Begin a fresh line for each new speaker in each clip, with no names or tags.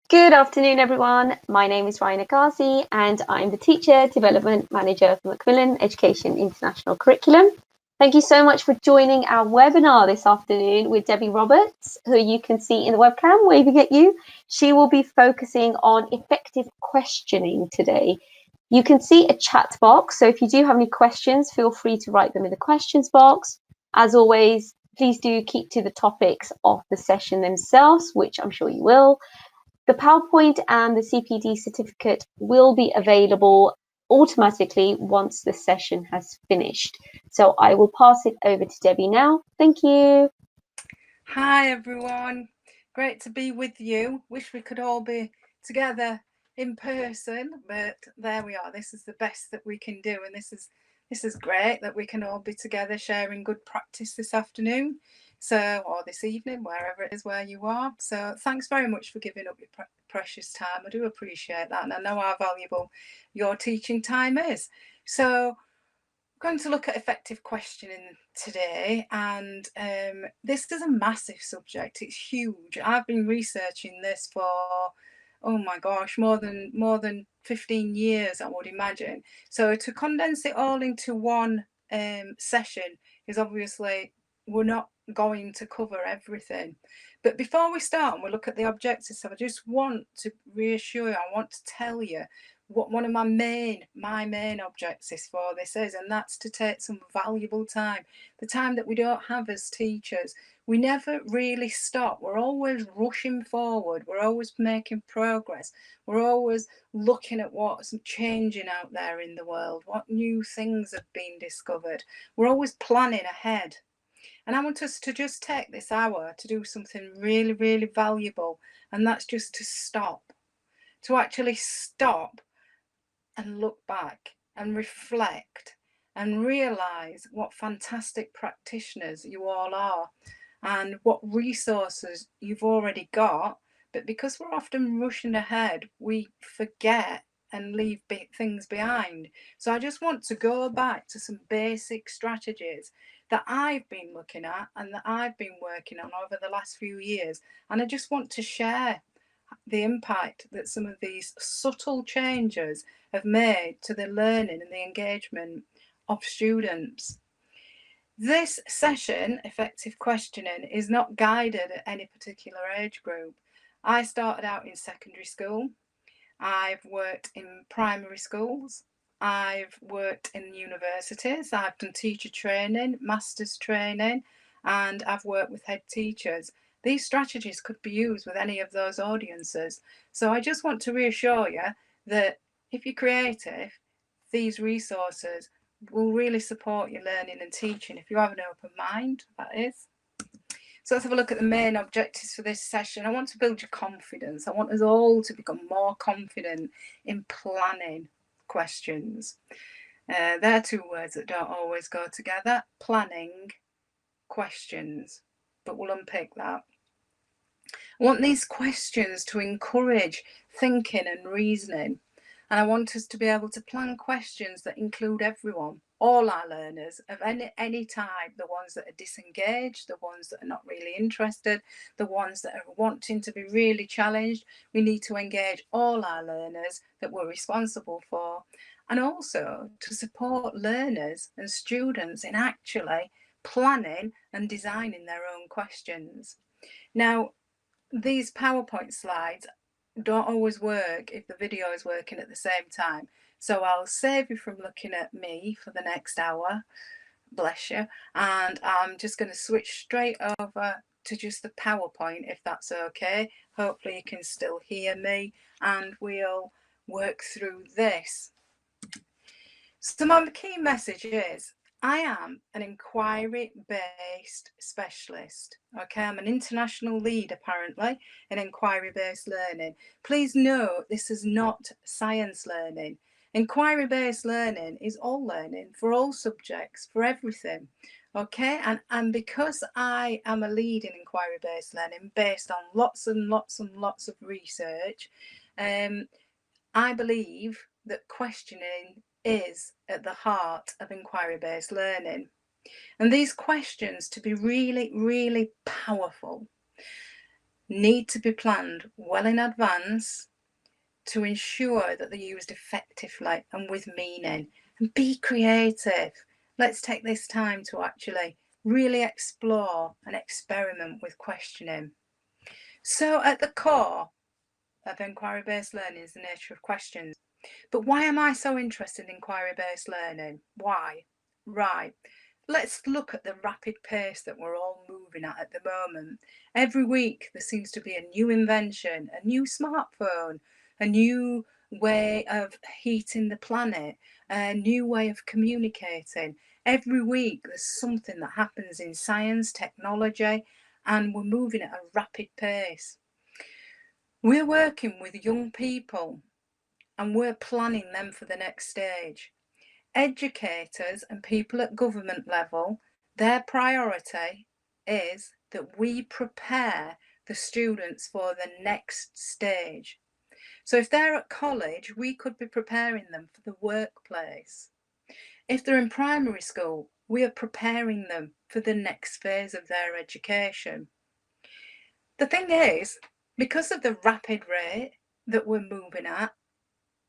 Good afternoon, everyone. My name is Ryan Agazi, and I'm the Teacher Development Manager for Macmillan Education International Curriculum. Thank you so much for joining our webinar this afternoon with Debbie Roberts, who you can see in the webcam waving at you. She will be focusing on effective questioning today. You can see a chat box, so if you do have any questions, feel free to write them in the questions box. As always, please do keep to the topics of the session themselves, which I'm sure you will. The PowerPoint and the CPD certificate will be available automatically once the session has finished. So I will pass it over to Debbie now. Thank you.
Hi everyone, great to be with you. Wish we could all be together in person, but there we are. This is the best that we can do, and this is great that we can all be together sharing good practice this afternoon, or this evening, wherever it is where you are. So thanks very much for giving up your precious time. I do appreciate that, and I know how valuable your teaching time is. So we're going to look at effective questioning today, and this is a massive subject. It's huge. I've been researching this for, oh my gosh, more than 15 years, I would imagine. So to condense it all into one session is obviously, we're not going to cover everything. But before we start and we look at the objectives, so I just want to reassure you, I want to tell you what one of my main objectives for this is, and that's to take some valuable time, the time that we don't have as teachers. We never really stop. We're always rushing forward. We're always making progress. We're always looking at what's changing out there in the world, what new things have been discovered. We're always planning ahead. And I want us to just take this hour to do something really, really valuable, and that's just to stop, to actually stop and look back and reflect and realize what fantastic practitioners you all are and what resources you've already got. But because we're often rushing ahead, we forget and leave things behind. So I just want to go back to some basic strategies that I've been looking at and that I've been working on over the last few years. And I just want to share the impact that some of these subtle changes have made to the learning and the engagement of students. This session, Effective Questioning, is not guided at any particular age group. I started out in secondary school. I've worked in primary schools. I've worked in universities. I've done teacher training, master's training, and I've worked with head teachers. These strategies could be used with any of those audiences. So I just want to reassure you that if you're creative, these resources will really support your learning and teaching if you have an open mind, that is. So let's have a look at the main objectives for this session. I want to build your confidence. I want us all to become more confident in planning questions. They're two words that don't always go together. Planning questions, but we'll unpick that. I want these questions to encourage thinking and reasoning. And I want us to be able to plan questions that include everyone, all our learners of any type, the ones that are disengaged, the ones that are not really interested, the ones that are wanting to be really challenged. We need to engage all our learners that we're responsible for, and also to support learners and students in actually planning and designing their own questions. Now, these PowerPoint slides don't always work if the video is working at the same time. So I'll save you from looking at me for the next hour, bless you, and I'm just going to switch straight over to just the PowerPoint if that's okay. Hopefully you can still hear me and we'll work through this. So my key message is I am an inquiry-based specialist. Okay, I'm an international lead apparently in inquiry-based learning. Please note this is not science learning. Inquiry-based learning is all learning for all subjects, for everything. Okay, and because I am a lead in inquiry-based learning based on lots and lots and lots of research, I believe that questioning is at the heart of inquiry-based learning. And these questions, to be really, really powerful, need to be planned well in advance to ensure that they're used effectively and with meaning. And be creative. Let's take this time to actually really explore and experiment with questioning. So at the core of inquiry-based learning is the nature of questions. But why am I so interested in inquiry-based learning? Why? Right. Let's look at the rapid pace that we're all moving at the moment. Every week there seems to be a new invention, a new smartphone, a new way of heating the planet, a new way of communicating. Every week there's something that happens in science, technology, and we're moving at a rapid pace. We're working with young people and we're planning them for the next stage. Educators and people at government level, their priority is that we prepare the students for the next stage. So if they're at college, we could be preparing them for the workplace. If they're in primary school, we are preparing them for the next phase of their education. The thing is, because of the rapid rate that we're moving at,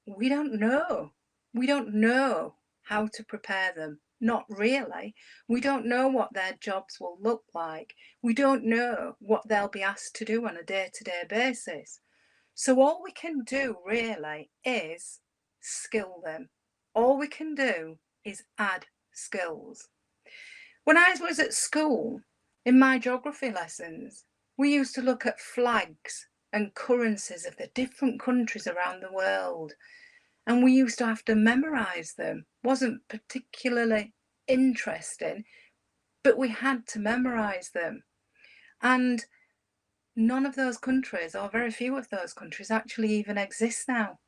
we don't know. We don't know how to prepare them. Not really. We don't know what their jobs will look like. We don't know what they'll be asked to do on a day-to-day basis. So all we can do really is skill them. All we can do is add skills. When I was at school, in my geography lessons, we used to look at flags and currencies of the different countries around the world. And we used to have to memorize them. Wasn't particularly interesting, but we had to memorize them. And none of those countries, or very few of those countries, actually even exist now.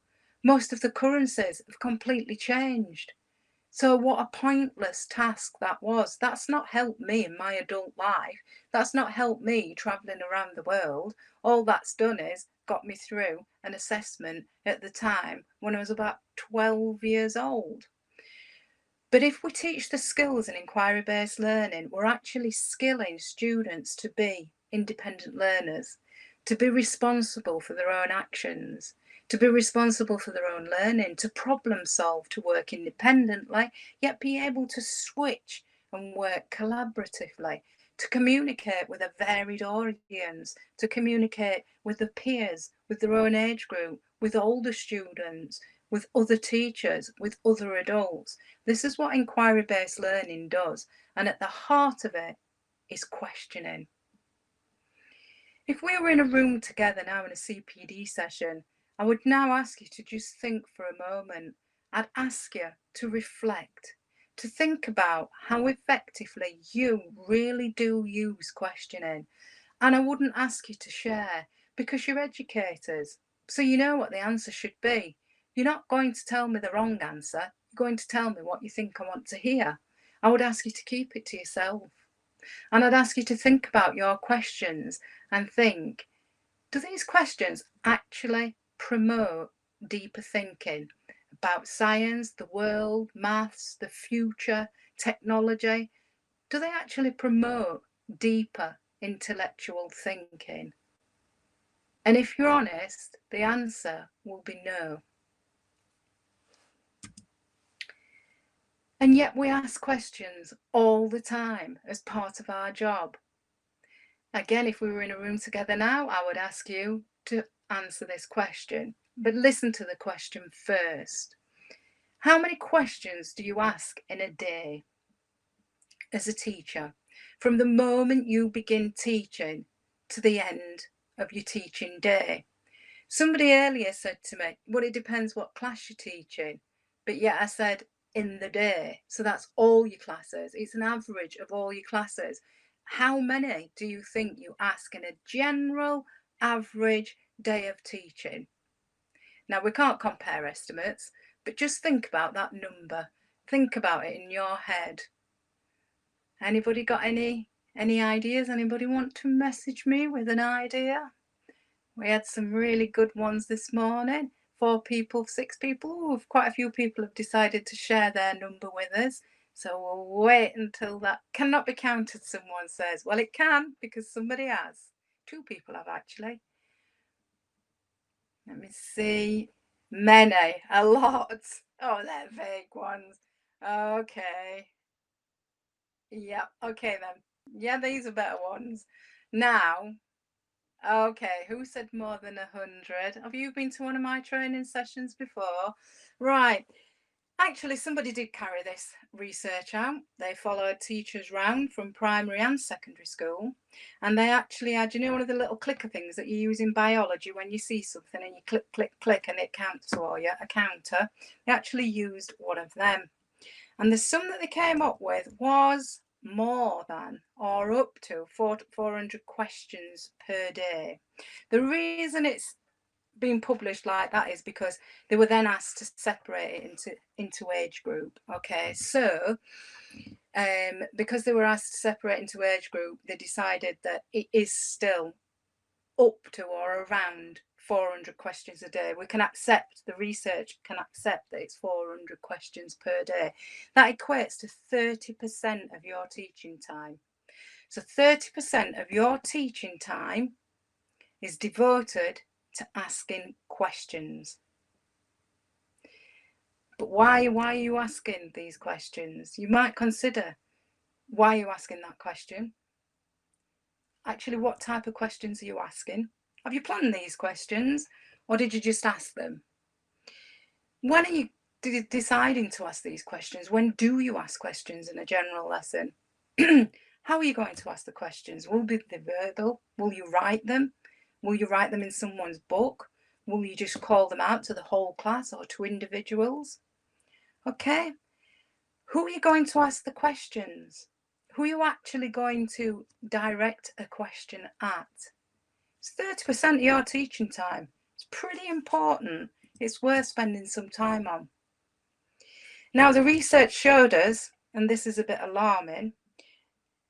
Most of the currencies have completely changed. So what a pointless task that was. That's not helped me in my adult life. That's not helped me travelling around the world. All that's done is got me through an assessment at the time when I was about 12 years old. But if we teach the skills in inquiry-based learning, we're actually skilling students to be independent learners, to be responsible for their own actions, to be responsible for their own learning, to problem solve, to work independently, yet be able to switch and work collaboratively, to communicate with a varied audience, to communicate with their peers, with their own age group, with older students, with other teachers, with other adults. This is what inquiry-based learning does, and at the heart of it is questioning. If we were in a room together now in a CPD session, I would now ask you to just think for a moment. I'd ask you to reflect, to think about how effectively you really do use questioning. And I wouldn't ask you to share because you're educators, so you know what the answer should be. You're not going to tell me the wrong answer. You're going to tell me what you think I want to hear. I would ask you to keep it to yourself. And I'd ask you to think about your questions and think, do these questions actually promote deeper thinking about science, the world, maths, the future, technology? Do they actually promote deeper intellectual thinking? And if you're honest, the answer will be no. And yet we ask questions all the time as part of our job. Again, if we were in a room together now, I would ask you to answer this question, but listen to the question first. How many questions do you ask in a day as a teacher, from the moment you begin teaching to the end of your teaching day? Somebody earlier said to me, well, it depends what class you're teaching. But yet I said in the day. So that's all your classes. It's an average of all your classes. How many do you think you ask in a general average day of teaching? Now, we can't compare estimates, but just think about that number. Think about it in your head. Anybody got any ideas? Anybody want to message me with an idea? We had some really good ones this morning. 4 people, 6 people. Ooh, quite a few people have decided to share their number with us. So we'll wait until that cannot be counted, someone says. Well, it can, because somebody has. 2 people have actually. Let me see. Many, a lot. Oh, they're vague ones. Okay. Yeah, okay then. Yeah, these are better ones. Now, okay, who said more than 100? Have you been to one of my training sessions before? Right. Actually, somebody did carry this research out. They followed teachers round from primary and secondary school, and they actually had, you know, one of the little clicker things that you use in biology when you see something and you click, click, click, and it counts for you, a counter. They actually used one of them. And the sum that they came up with was more than or up to 400 questions per day. The reason it's being published like that is because they were then asked to separate it into age group. Okay, so because they were asked to separate into age group, they decided that it is still up to or around 400 questions a day. We can accept, the research can accept that it's 400 questions per day. That equates to 30% of your teaching time. So 30% of your teaching time is devoted to asking questions. But why are you asking these questions? You might consider, why are you asking that question? Actually, what type of questions are you asking? Have you planned these questions, or did you just ask them? When are you deciding to ask these questions? When do you ask questions in a general lesson? How are you going to ask the questions? Will they be verbal? Will you write them? Will you write them in someone's book? Will you just call them out to the whole class or to individuals? Okay. Who are you going to ask the questions? Who are you actually going to direct a question at? It's 30% of your teaching time. It's pretty important. It's worth spending some time on. Now, the research showed us, and this is a bit alarming,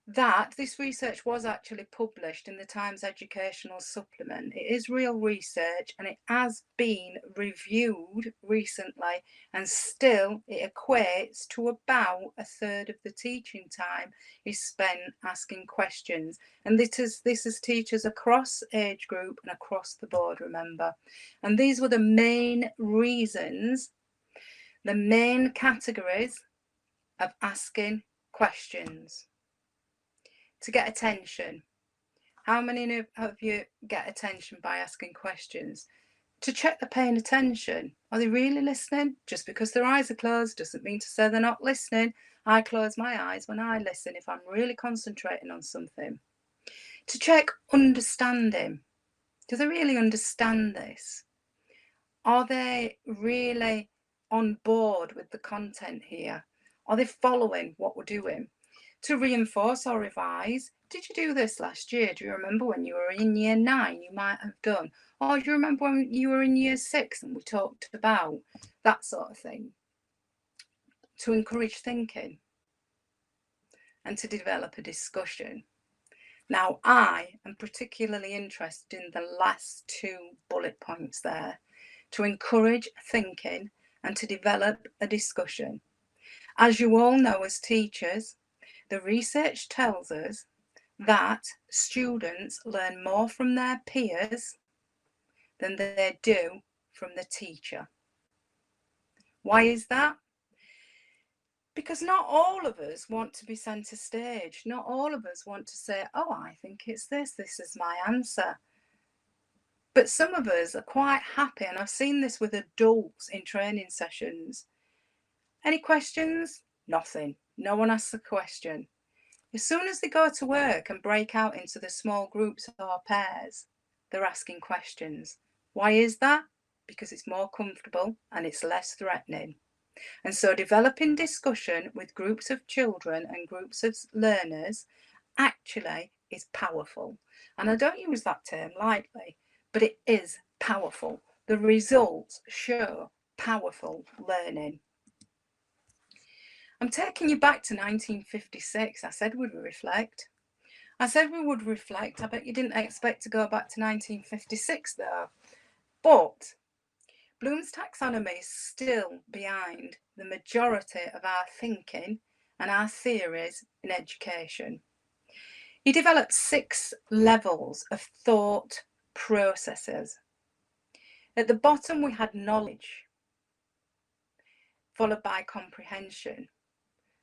that this research was actually published in the Times Educational Supplement. It is real research and it has been reviewed recently, and still it equates to about a third of the teaching time is spent asking questions. And this is teachers across age group and across the board, remember. And these were the main reasons, the main categories of asking questions. To get attention. How many of you get attention by asking questions? To check they're paying attention. Are they really listening? Just because their eyes are closed doesn't mean to say they're not listening. I close my eyes when I listen if I'm really concentrating on something. To check understanding. Do they really understand this? Are they really on board with the content here? Are they following what we're doing? To reinforce or revise. Did you do this last year? Do you remember when you were in year 9 you might have done? Or do you remember when you were in year 6 and we talked about that sort of thing? To encourage thinking and to develop a discussion. Now, I am particularly interested in the last 2 bullet points there. To encourage thinking and to develop a discussion. As you all know as teachers, the research tells us that students learn more from their peers than they do from the teacher. Why is that? Because not all of us want to be centre stage. Not all of us want to say, oh, I think it's this is my answer. But some of us are quite happy, and I've seen this with adults in training sessions. Any questions? Nothing. No one asks a question. As soon as they go to work and break out into the small groups or pairs, they're asking questions. Why is that? Because it's more comfortable and it's less threatening. And so developing discussion with groups of children and groups of learners actually is powerful. And I don't use that term lightly, but it is powerful. The results show powerful learning. I'm taking you back to 1956. I said we'd reflect. I said we would reflect. I bet you didn't expect to go back to 1956 though. But Bloom's taxonomy is still behind the majority of our thinking and our theories in education. He developed 6 levels of thought processes. At the bottom, we had knowledge, followed by comprehension.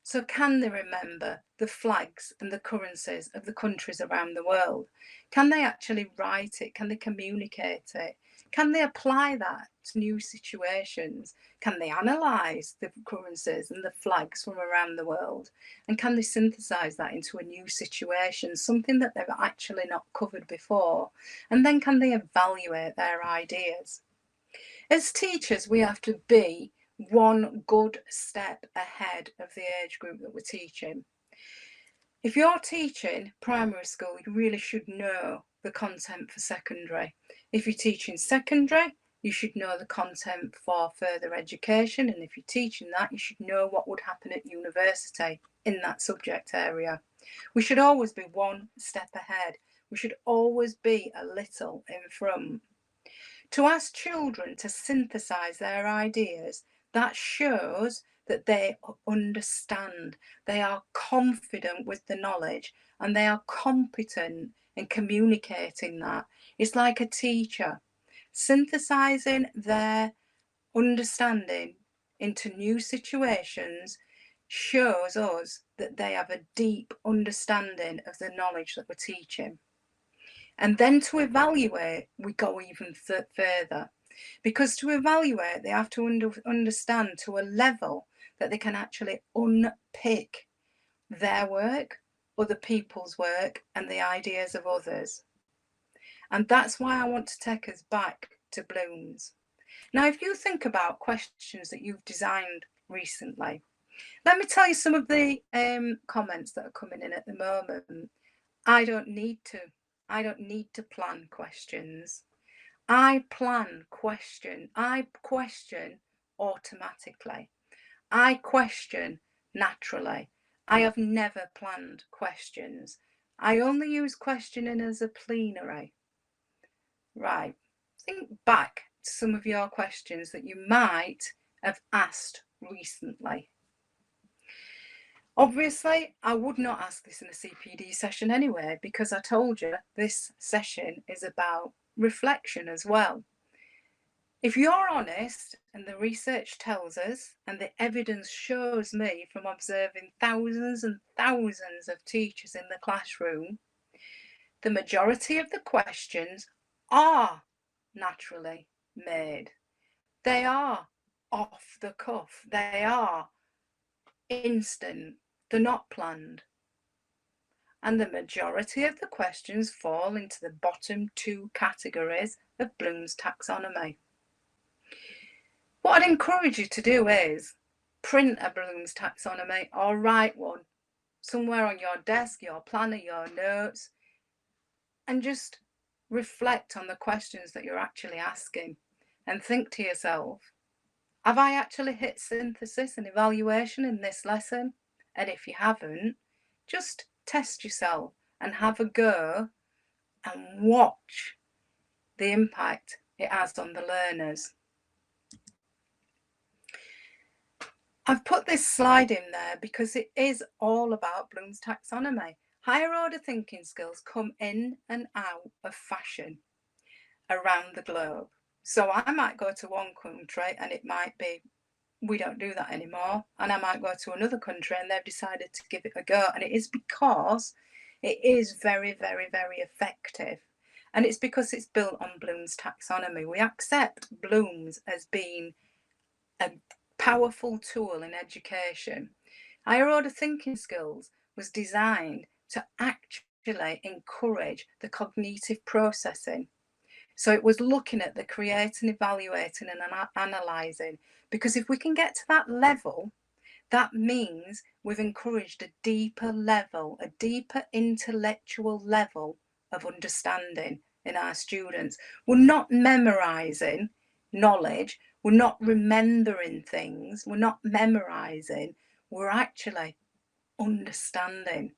So can they remember the flags and the currencies of the countries around the world? Can they actually write it? Can they communicate it? Can they apply that to new situations? Can they analyse the currencies and the flags from around the world? And can they synthesise that into a new situation, something that they've actually not covered before? And then can they evaluate their ideas? As teachers, we have to be one good step ahead of the age group that we're teaching. If you're teaching primary school, you really should know the content for secondary. If you're teaching secondary, you should know the content for further education. And if you're teaching that, you should know what would happen at university in that subject area. We should always be one step ahead. We should always be a little in front. To ask children to synthesize their ideas, that shows that they understand, they are confident with the knowledge, and they are competent in communicating that. It's like a teacher synthesizing their understanding into new situations shows us that they have a deep understanding of the knowledge that we're teaching. And then to evaluate, we go even further. Because to evaluate, they have to understand to a level that they can actually unpick their work, other people's work, and the ideas of others. And that's why I want to take us back to Bloom's. Now, if you think about questions that you've designed recently, let me tell you some of the comments that are coming in at the moment. I don't need to plan questions. I question automatically. I question naturally. I have never planned questions. I only use questioning as a plenary. Right. Think back to some of your questions that you might have asked recently. Obviously, I would not ask this in a CPD session anyway, because I told you this session is about reflection as well. If you're honest, and the research tells us, and the evidence shows me from observing thousands and thousands of teachers in the classroom, the majority of the questions are naturally made. They are off the cuff. They are instant. They're not planned. And the majority of the questions fall into the bottom 2 categories of Bloom's taxonomy. What I'd encourage you to do is print a Bloom's taxonomy or write one somewhere on your desk, your planner, your notes, and just reflect on the questions that you're actually asking and think to yourself, have I actually hit synthesis and evaluation in this lesson? And if you haven't, just test yourself and have a go and watch the impact it has on the learners. I've put this slide in there because it is all about Bloom's taxonomy. Higher order thinking skills come in and out of fashion around the globe. So I might go to one country and it might be, we don't do that anymore. And I might go to another country and they've decided to give it a go. And it is because it is very, very, very effective. And it's because it's built on Bloom's taxonomy. We accept Bloom's as being a powerful tool in education. Higher order thinking skills was designed to actually encourage the cognitive processing. So it was looking at the creating, evaluating and analysing, because if we can get to that level, that means we've encouraged a deeper level, a deeper intellectual level of understanding in our students. We're not memorising knowledge, we're not remembering things, we're not memorising, we're actually understanding,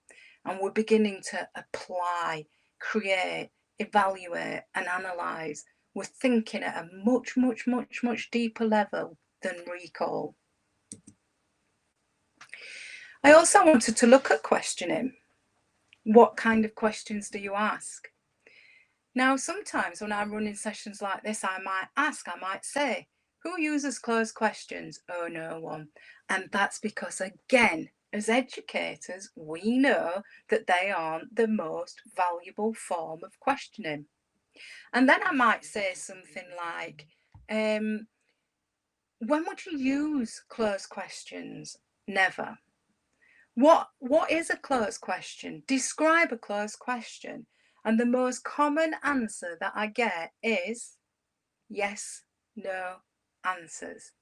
and we're beginning to apply, create, evaluate and analyse. We're thinking at a much, much, much, much deeper level than recall. I also wanted to look at questioning. What kind of questions do you ask? Now, sometimes when I'm running sessions like this, I might say, who uses closed questions? Oh, no one. And that's because, again, as educators, we know that they aren't the most valuable form of questioning. And then I might say something like, when would you use closed questions? Never. What is a closed question? Describe a closed question. And the most common answer that I get is yes, no answers.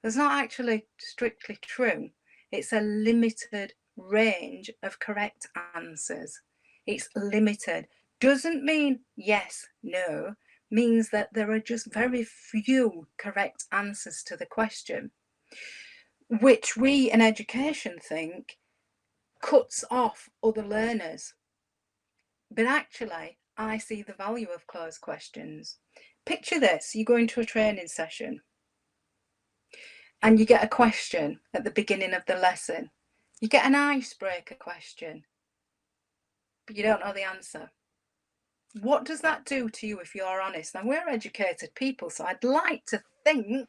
That's not actually strictly true. It's a limited range of correct answers. It's limited. Doesn't mean yes, no, means that there are just very few correct answers to the question, which we in education think cuts off other learners. But actually, I see the value of closed questions. Picture this, you go into a training session and you get a question at the beginning of the lesson. You get an icebreaker question, but you don't know the answer. What does that do to you if you're honest? Now, we're educated people, so I'd like to think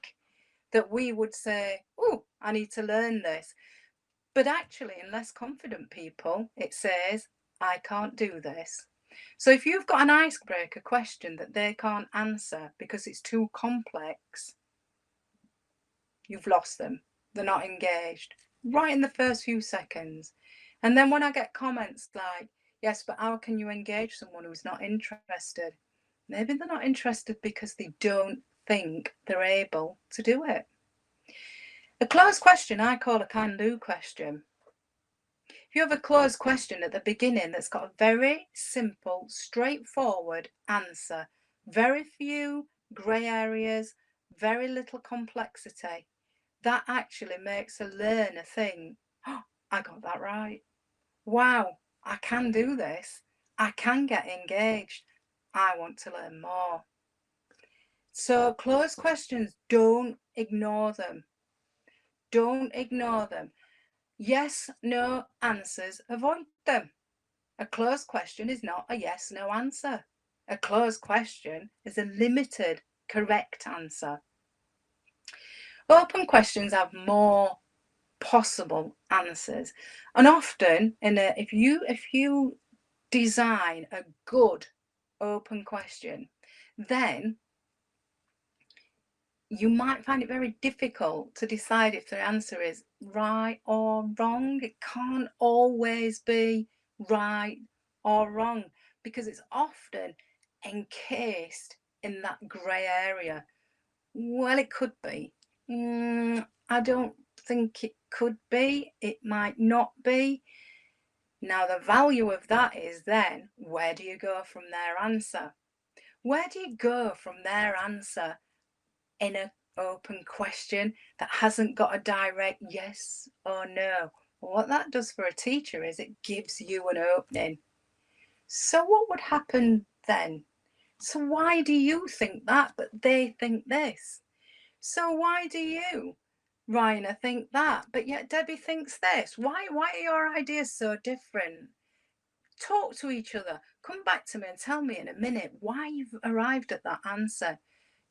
that we would say, oh, I need to learn this. But actually, in less confident people, it says, I can't do this. So if you've got an icebreaker question that they can't answer because it's too complex, you've lost them. They're not engaged right in the first few seconds. And then when I get comments like, yes, but how can you engage someone who's not interested? Maybe they're not interested because they don't think they're able to do it. A closed question I call a can-do question. If you have a closed question at the beginning that's got a very simple, straightforward answer, very few grey areas, very little complexity, that actually makes a learner think, oh, I got that right. Wow, I can do this. I can get engaged. I want to learn more. So closed questions, don't ignore them. Don't ignore them. Yes, no answers, avoid them. A closed question is not a yes, no answer. A closed question is a limited correct answer. Open questions have more possible answers. And often if you design a good open question, then you might find it very difficult to decide if the answer is right or wrong. It can't always be right or wrong because it's often encased in that grey area. Well, it could be. I don't think it could be. It might not be. Now, the value of that is then, where do you go from their answer? Where do you go from their answer in an open question that hasn't got a direct yes or no? What that does for a teacher is it gives you an opening. So what would happen then? So why do you think that, but they think this? So why do you, Raina, think that, but yet Debbie thinks this? Why are your ideas so different? Talk to each other. Come back to me and tell me in a minute why you've arrived at that answer.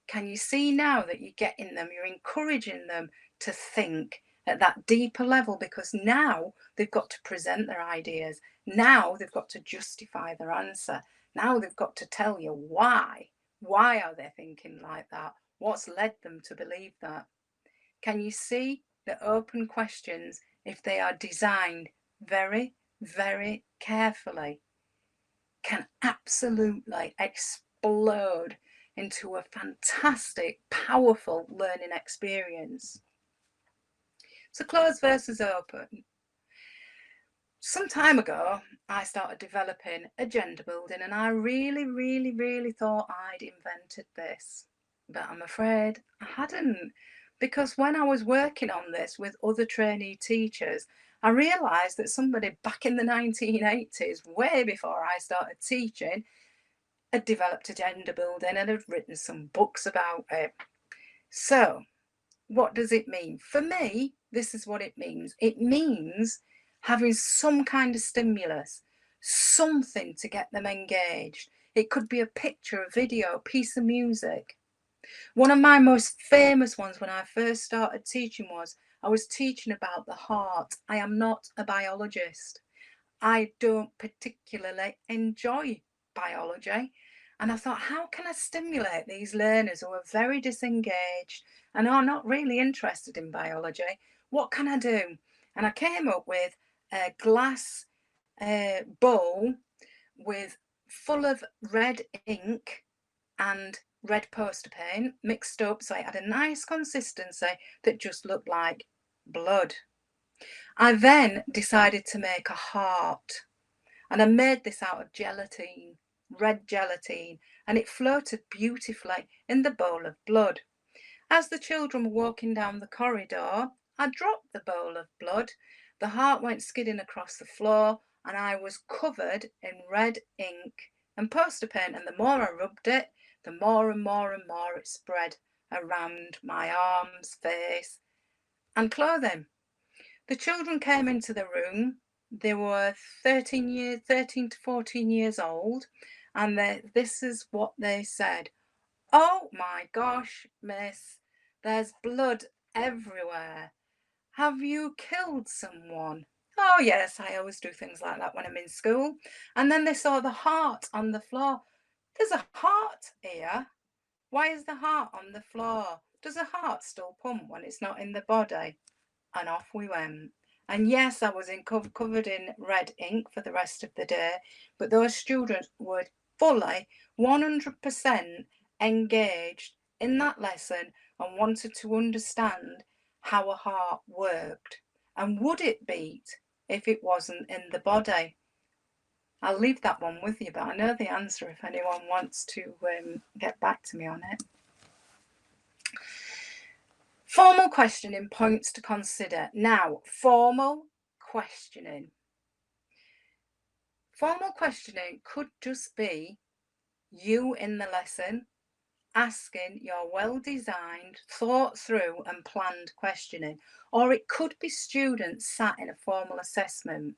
Can you see now that you're getting them, you're encouraging them to think at that deeper level, because now they've got to present their ideas. Now they've got to justify their answer. Now they've got to tell you why. Why are they thinking like that? What's led them to believe that? Can you see that open questions, if they are designed very, very carefully, can absolutely explode into a fantastic, powerful learning experience? So closed versus open. Some time ago, I started developing agenda building, and I really thought I'd invented this. But I'm afraid I hadn't, because when I was working on this with other trainee teachers, I realised that somebody back in the 1980s, way before I started teaching, had developed agenda building and had written some books about it. So what does it mean? For me, this is what it means. It means having some kind of stimulus, something to get them engaged. It could be a picture, a video, a piece of music. One of my most famous ones when I first started teaching was I was teaching about the heart. I am not a biologist. I don't particularly enjoy biology. And I thought, how can I stimulate these learners who are very disengaged and are not really interested in biology? What can I do? And I came up with a glass bowl with full of red ink and red poster paint mixed up so it had a nice consistency that just looked like blood. I then decided to make a heart, and I made this out of gelatine, red gelatine, and it floated beautifully in the bowl of blood. As the children were walking down the corridor, I dropped the bowl of blood. The heart went skidding across the floor, and I was covered in red ink and poster paint. And the more I rubbed it, the more and more and more it spread around my arms, face, and clothing. The children came into the room. They were 13 to 14 years old, and this is what they said. "Oh my gosh, miss, there's blood everywhere. Have you killed someone?" "Oh yes, I always do things like that when I'm in school." And then they saw the heart on the floor. "There's a heart here. Why is the heart on the floor? Does a heart still pump when it's not in the body?" And off we went. And yes, I was covered in red ink for the rest of the day, but those students were fully 100% engaged in that lesson and wanted to understand how a heart worked and would it beat if it wasn't in the body. I'll leave that one with you, but I know the answer if anyone wants to get back to me on it. Formal questioning points to consider. Now, formal questioning. Formal questioning could just be you in the lesson asking your well-designed, thought through and planned questioning, or it could be students sat in a formal assessment.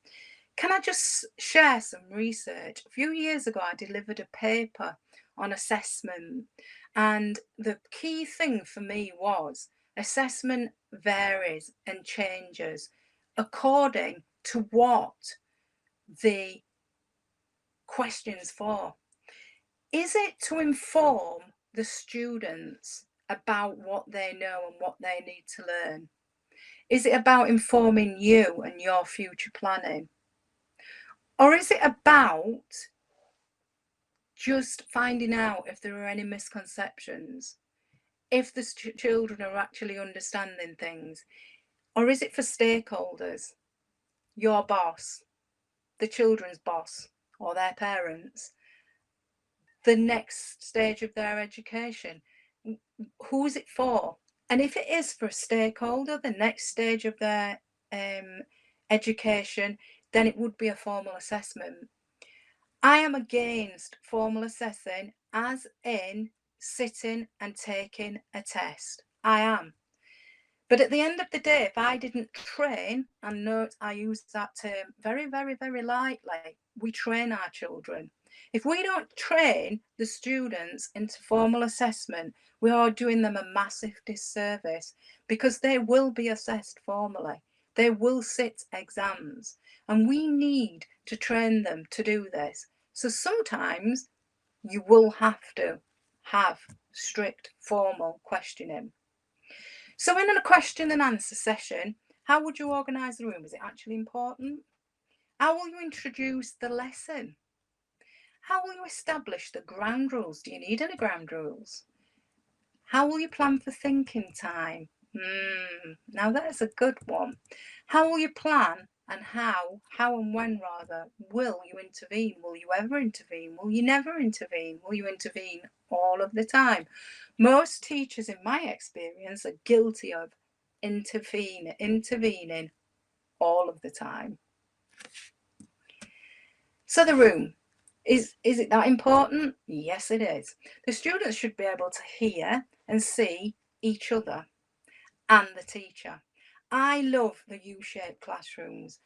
Can I just share some research? A few years ago, I delivered a paper on assessment, and the key thing for me was assessment varies and changes according to what the question's for. Is it to inform the students about what they know and what they need to learn? Is it about informing you and your future planning? Or is it about just finding out if there are any misconceptions, if the children are actually understanding things? Or is it for stakeholders, your boss, the children's boss, or their parents, the next stage of their education? Who is it for? And if it is for a stakeholder, the next stage of their education, then it would be a formal assessment. I am against formal assessing, as in sitting and taking a test. I am. But at the end of the day, if I didn't train, and note I use that term very, very, very lightly, we train our children. If we don't train the students into formal assessment, we are doing them a massive disservice, because they will be assessed formally. They will sit exams, and we need to train them to do this. So sometimes you will have to have strict formal questioning. So in a question and answer session, how would you organise the room? Is it actually important? How will you introduce the lesson? How will you establish the ground rules? Do you need any ground rules? How will you plan for thinking time? Now that's a good one. How will you plan, and how and when rather, will you intervene? Will you ever intervene? Will you never intervene? Will you intervene all of the time? Most teachers, in my experience, are guilty of intervening all of the time. So the room, is it that important? Yes, it is. The students should be able to hear and see each other and the teacher. I love the U-shaped classrooms.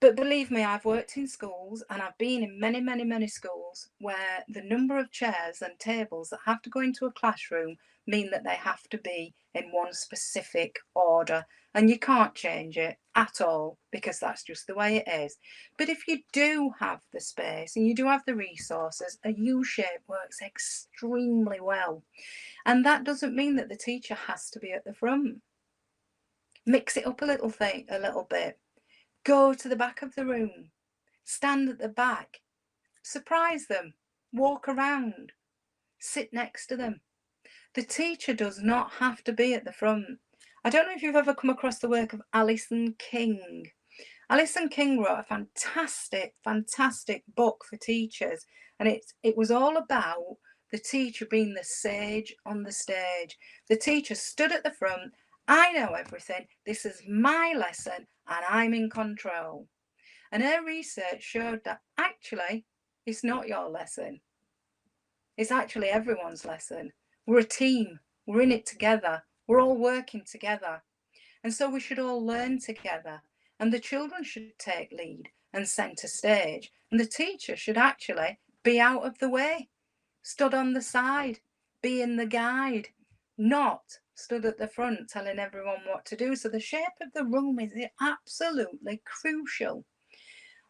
But believe me, I've worked in schools, and I've been in many, many, many schools where the number of chairs and tables that have to go into a classroom mean that they have to be in one specific order, and you can't change it at all because that's just the way it is. But if you do have the space and you do have the resources, a U shape works extremely well. And that doesn't mean that the teacher has to be at the front. Mix it up a little bit. Go to the back of the room, stand at the back, surprise them, walk around, sit next to them. The teacher does not have to be at the front. I don't know if you've ever come across the work of Alison King. Alison King wrote a fantastic, fantastic book for teachers, and it was all about the teacher being the sage on the stage. The teacher stood at the front. I know everything. This is my lesson, and I'm in control. And her research showed that actually it's not your lesson. It's actually everyone's lesson. We're a team. We're in it together. We're all working together. And so we should all learn together. And the children should take lead and centre stage. And the teacher should actually be out of the way, stood on the side, being the guide, not stood at the front telling everyone what to do. So the shape of the room is absolutely crucial.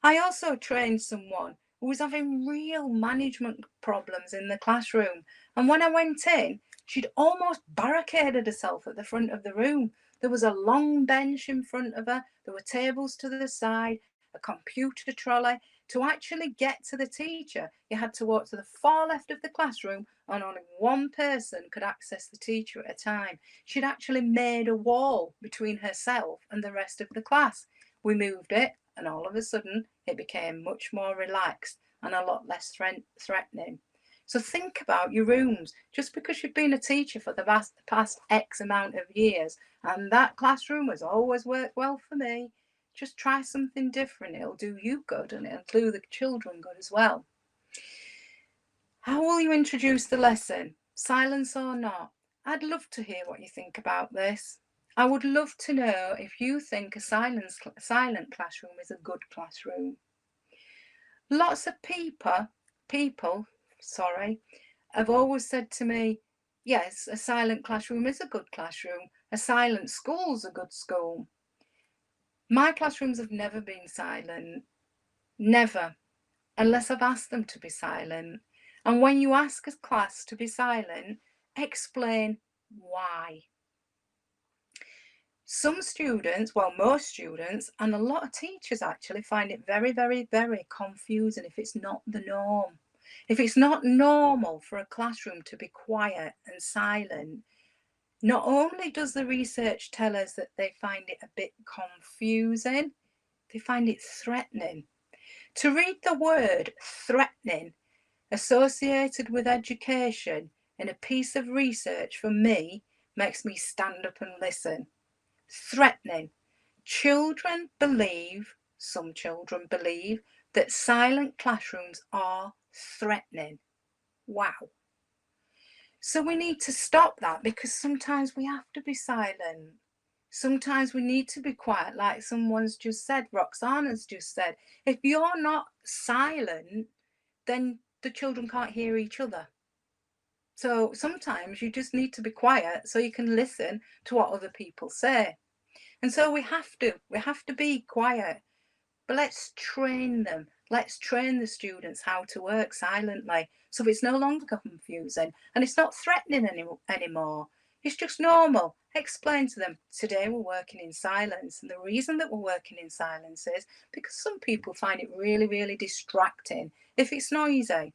I also trained someone who was having real management problems in the classroom. And when I went in, she'd almost barricaded herself at the front of the room. There was a long bench in front of her, there were tables to the side, a computer trolley. To actually get to the teacher, you had to walk to the far left of the classroom, and only one person could access the teacher at a time. She'd actually made a wall between herself and the rest of the class. We moved it, and all of a sudden it became much more relaxed and a lot less threatening. So think about your rooms. Just because you've been a teacher for the past X amount of years and that classroom has always worked well for me, just try something different. It'll do you good and it'll do the children good as well. How will you introduce the lesson? Silence or not? I'd love to hear what you think about this. I would love to know if you think a silent classroom is a good classroom. Lots of people, have always said to me, yes, a silent classroom is a good classroom. A silent school's a good school. My classrooms have never been silent. Never. Unless I've asked them to be silent. And when you ask a class to be silent, explain why. Some students, well, most students, and a lot of teachers actually find it very, very, very confusing if it's not the norm. If it's not normal for a classroom to be quiet and silent, not only does the research tell us that they find it a bit confusing, they find it threatening. To read the word threatening associated with education in a piece of research for me makes me stand up and listen. Threatening. Some children believe that silent classrooms are threatening. Wow. So we need to stop that because sometimes we have to be silent. Sometimes we need to be quiet, like someone's just said, Roxana's just said. If you're not silent, then the children can't hear each other. So sometimes you just need to be quiet so you can listen to what other people say. And so we have to be quiet. But let's train them. Let's train the students how to work silently so it's no longer confusing and it's not threatening anymore. It's just normal. Explain to them, today we're working in silence. And the reason that we're working in silence is because some people find it really, really distracting if it's noisy.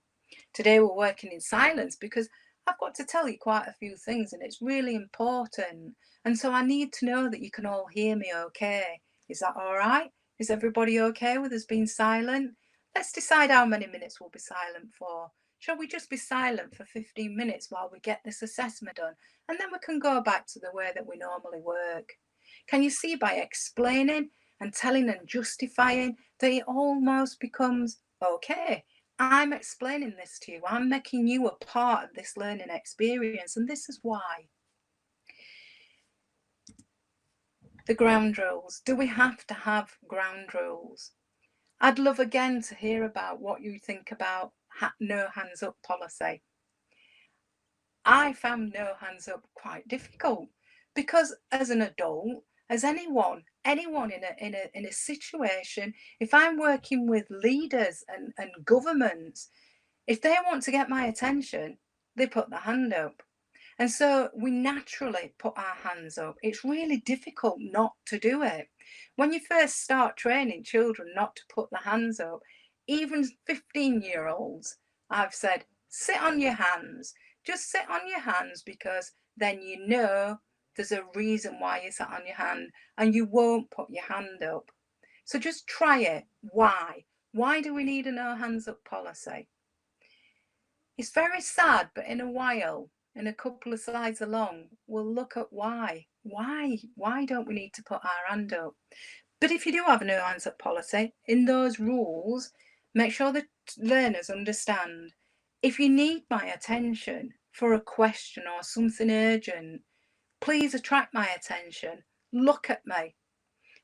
Today we're working in silence because I've got to tell you quite a few things and it's really important. And so I need to know that you can all hear me okay. Is that all right? Is everybody okay with us being silent? Let's decide how many minutes we'll be silent for. Shall we just be silent for 15 minutes while we get this assessment done? And then we can go back to the way that we normally work. Can you see by explaining and telling and justifying that it almost becomes okay? I'm explaining this to you. I'm making you a part of this learning experience, and this is why. The ground rules. Do we have to have ground rules? I'd love again to hear about what you think about no hands up policy. I found no hands up quite difficult because as an adult, as anyone in a situation, if I'm working with leaders and governments, if they want to get my attention, they put their hand up. And so we naturally put our hands up. It's really difficult not to do it. When you first start training children not to put their hands up, even 15-year-olds, I've said, sit on your hands. Just sit on your hands, because then you know there's a reason why you sat on your hand and you won't put your hand up. So just try it. Why? Why do we need a no hands up policy? It's very sad, but in a while, in a couple of slides along, we'll look at why. Why don't we need to put our hand up? But if you do have a no hands up policy, in those rules, make sure that learners understand, if you need my attention for a question or something urgent, please attract my attention. Look at me.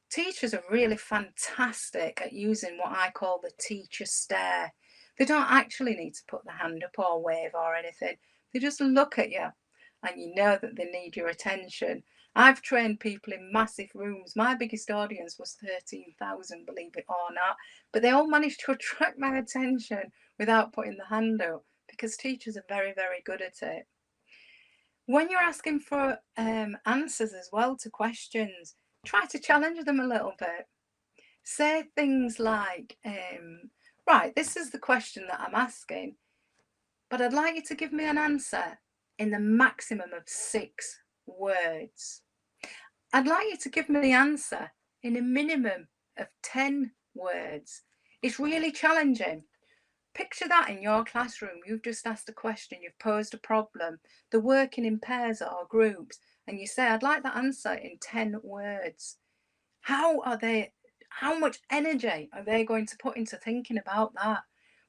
Teachers are really fantastic at using what I call the teacher stare. They don't actually need to put their hand up or wave or anything. They just look at you and you know that they need your attention. I've trained people in massive rooms. My biggest audience was 13,000, believe it or not. But they all managed to attract my attention without putting the hand up, because teachers are very, very good at it. When you're asking for answers as well to questions, try to challenge them a little bit. Say things like, right, this is the question that I'm asking, but I'd like you to give me an answer in the maximum of 6 words. I'd like you to give me the answer in a minimum of 10 words. It's really challenging. Picture that in your classroom. You've just asked a question, you've posed a problem, they're working in pairs or groups, and you say, I'd like that answer in 10 words. How much energy are they going to put into thinking about that?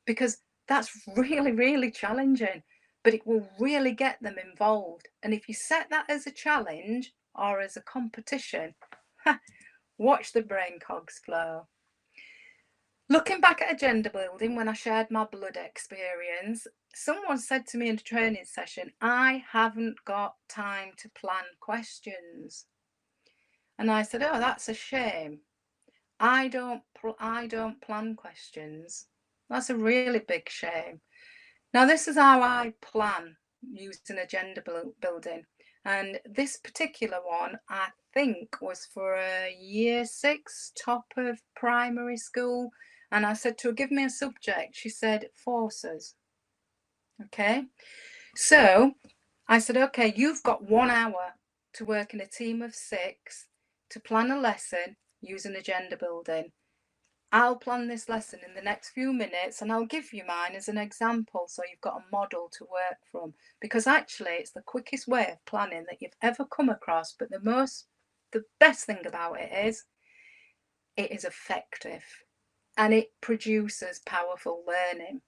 Because that's really, really challenging, but it will really get them involved. And if you set that as a challenge or as a competition, watch the brain cogs flow. Looking back at agenda building, when I shared my blood experience, someone said to me in a training session, I haven't got time to plan questions. And I said, oh, that's a shame. I don't plan questions. That's a really big shame. Now, this is how I plan using agenda building. And this particular one, I think, was for a year 6 top of primary school. And I said to her, give me a subject. She said, forces. Okay. So I said, okay, you've got 1 hour to work in a team of 6 to plan a lesson using agenda building. I'll plan this lesson in the next few minutes and I'll give you mine as an example so you've got a model to work from, because actually it's the quickest way of planning that you've ever come across. But the best thing about it is effective and it produces powerful learning.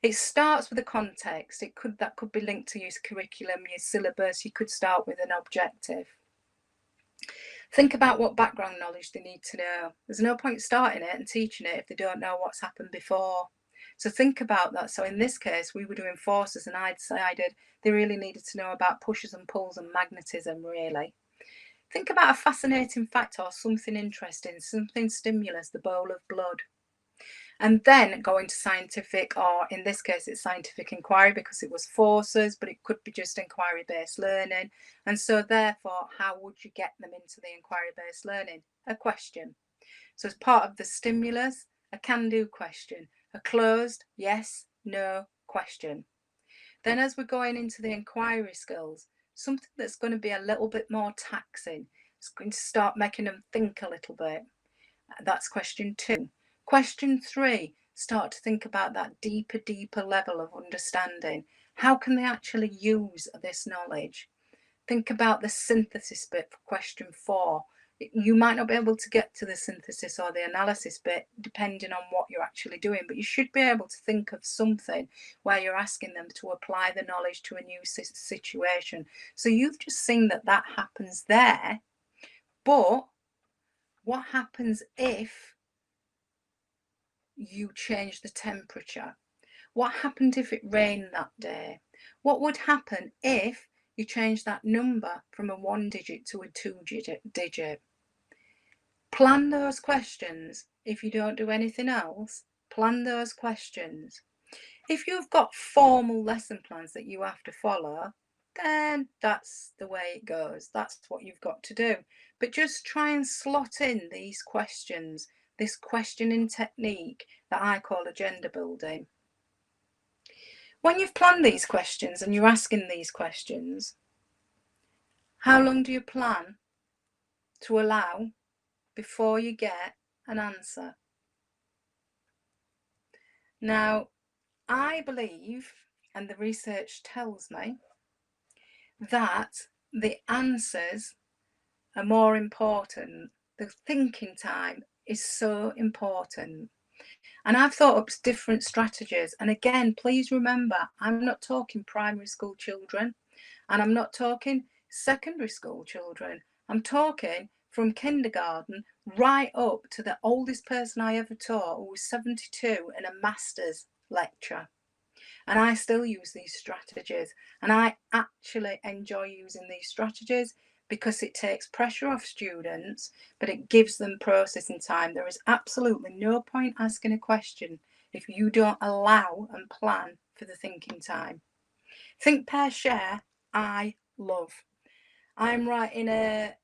It starts with a context. That could be linked to your curriculum, your syllabus. You could start with an objective. Think about what background knowledge they need to know. There's no point starting it and teaching it if they don't know what's happened before. So think about that. So in this case, we were doing forces and I decided they really needed to know about pushes and pulls and magnetism, really. Think about a fascinating fact or something interesting, something stimulus, the bowl of blood. And then go into scientific, or in this case, it's scientific inquiry because it was forces, but it could be just inquiry-based learning. And so therefore, how would you get them into the inquiry-based learning? A question. So as part of the stimulus, a can-do question, a closed yes, no question. Then as we're going into the inquiry skills, something that's going to be a little bit more taxing. It's going to start making them think a little bit. That's question 2. Question 3, start to think about that deeper level of understanding. How can they actually use this knowledge? Think about the synthesis bit for question 4. You might not be able to get to the synthesis or the analysis bit depending on what you're actually doing, but you should be able to think of something where you're asking them to apply the knowledge to a new situation. So you've just seen that happens there, but what happens if you change the temperature? What happened if it rained that day? What would happen if you change that number from a 1-digit to a 2-digit? Plan those questions. If you don't do anything else, plan those questions. If you've got formal lesson plans that you have to follow, then that's the way it goes. That's what you've got to do. But just try and slot in these questions, this questioning technique that I call agenda building. When you've planned these questions and you're asking these questions, how long do you plan to allow before you get an answer? Now, I believe, and the research tells me, that the answers are more important. The thinking time is so important. And I've thought up different strategies. And again, please remember, I'm not talking primary school children, and I'm not talking secondary school children. I'm talking from kindergarten right up to the oldest person I ever taught, who was 72 in a master's lecture. And I still use these strategies. And I actually enjoy using these strategies because it takes pressure off students, but it gives them processing time. There is absolutely no point asking a question if you don't allow and plan for the thinking time. Think, pair, share, I love. I'm writing a